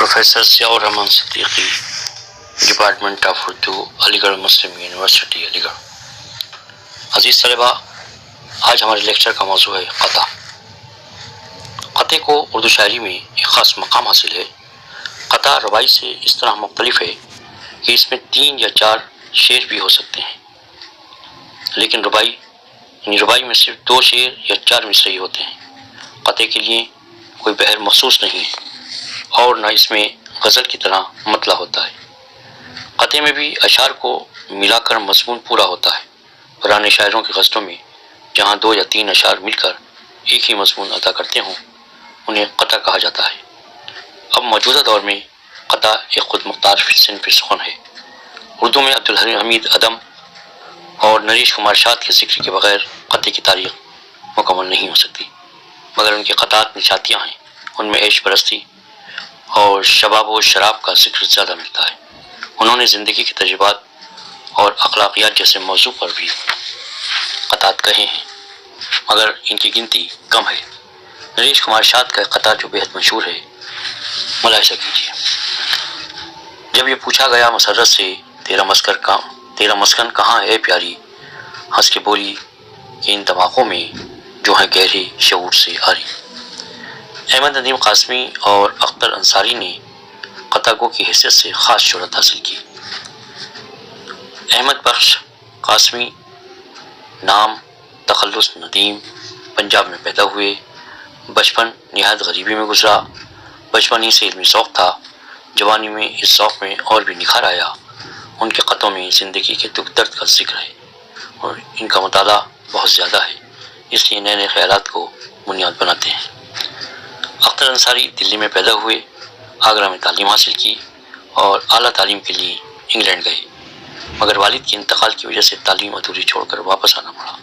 Professor Ziaur Rahman Siddiqui, Department of Urdu, Aligarh Muslim University Aligarh. अजीज़ तलबा, आज हमारे लेक्चर का मौजू है क़ता। क़ते को उर्दू शायरी में एक ख़ास मकाम हासिल है। क़ता रबाई से इस तरह मुख्तलिफ है कि इसमें 3 या 4 शेर भी हो सकते हैं, लेकिन रबाई में सिर्फ 2 शेर या 4 मिसरे होते हैं। क़ते के लिए कोई बहर मखसूस नहीं है और न इसमें गज़ल की तरह मतला होता है। क़ते में भी अशार को मिलाकर मज़मून पूरा होता है। पुराने शायरों की गज़लों में जहाँ 2 या 3 अशार मिलकर एक ही मज़मून अदा करते हों, उन्हें क़ता कहा जाता है। अब मौजूदा दौर में क़ता एक खुद मुख्तार सिन्फ़ सुख़न है। उर्दू में अब्दुल हमीद अदम और नरेश कुमार शाद के ज़िक्र के बग़ैर क़ते की तारीख़ मुकम्मल नहीं हो सकती, मगर उनके क़तात निशातियाँ हैं। उनमें ऐश परस्ती और शबाब व शराब का ज़िक्र ज़्यादा मिलता है। उन्होंने ज़िंदगी के तजुर्बात और अखलाक़ियात जैसे मौजू पर भी क़तात कहे हैं, मगर इनकी गिनती कम है। नरेश कुमार शाद का क़ता जो बेहद मशहूर है, मुलाहिज़ा कीजिए। जब ये पूछा गया मसरत से, तेरा मस्कन कहाँ है प्यारी, हंस के बोली कि इन दमाग़ों में जो है गहरे शऊर से आरी। अहमद नदीम क़ासमी और अख्तर अंसारी ने क़ता गो की हैसियत से ख़ास शोहरत हासिल की। अहमद बख्श क़ासमी नाम तखल्लुस नदीम, पंजाब में पैदा हुए। बचपन निहायत गरीबी में गुजरा। बचपन ही से इल्मी शौक़ था। जवानी में इस शौक़ में और भी निखार आया। उनके क़तों में ज़िंदगी के दुख दर्द का जिक्र है और इनका मुताला बहुत ज़्यादा है, इसलिए नए नए ख़यालात को बुनियाद बनाते हैं। अख्तर अंसारी दिल्ली में पैदा हुए, आगरा में तालीम हासिल की और आला तालीम के लिए इंग्लैंड गए, मगर वालिद के इंतकाल की वजह से तालीम अधूरी छोड़कर वापस आना पड़ा।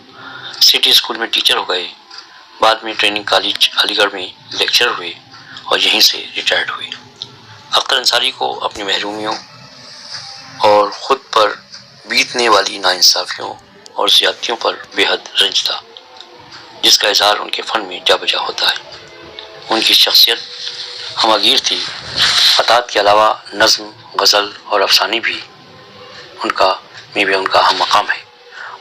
सिटी स्कूल में टीचर हो गए। बाद में ट्रेनिंग कॉलेज अलीगढ़ में लेक्चरर हुए और यहीं से रिटायर्ड हुए। अख्तर अंसारी को अपनी महरूमियों और ख़ुद पर बीतने वाली नाइंसाफ़ियों और ज़्यादतियों पर बेहद रंज था, जिसका इज़हार उनके फ़न में जा बजा होता है। उनकी शख्सियत हमागीर थी। क़तात के अलावा नज़्म, गज़ल और अफ़साने भी उनका अहम मकाम है।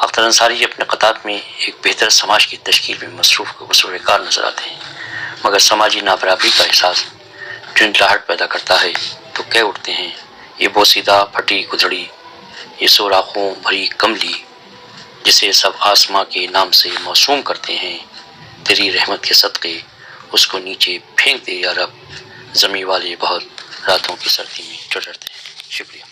अख्तर अंसारी अपने क़तात में एक बेहतर समाज की तश्कील में मसरूफ़ कार नज़र आते हैं, मगर समाजी नाबराबरी का एहसास झुंझलाहट पैदा करता है तो कह उठते हैं, ये बोसीदा फटी गुदड़ी, ये सोराख़ों भरी कमली, जिसे सब आसमां के नाम से मौसूम करते हैं, तेरी रहमत के सदक़े उसको नीचे फेंक दे या रब, ज़मीं वाले बहुत रातों की सर्दी में ठिठुरते हैं। शुक्रिया।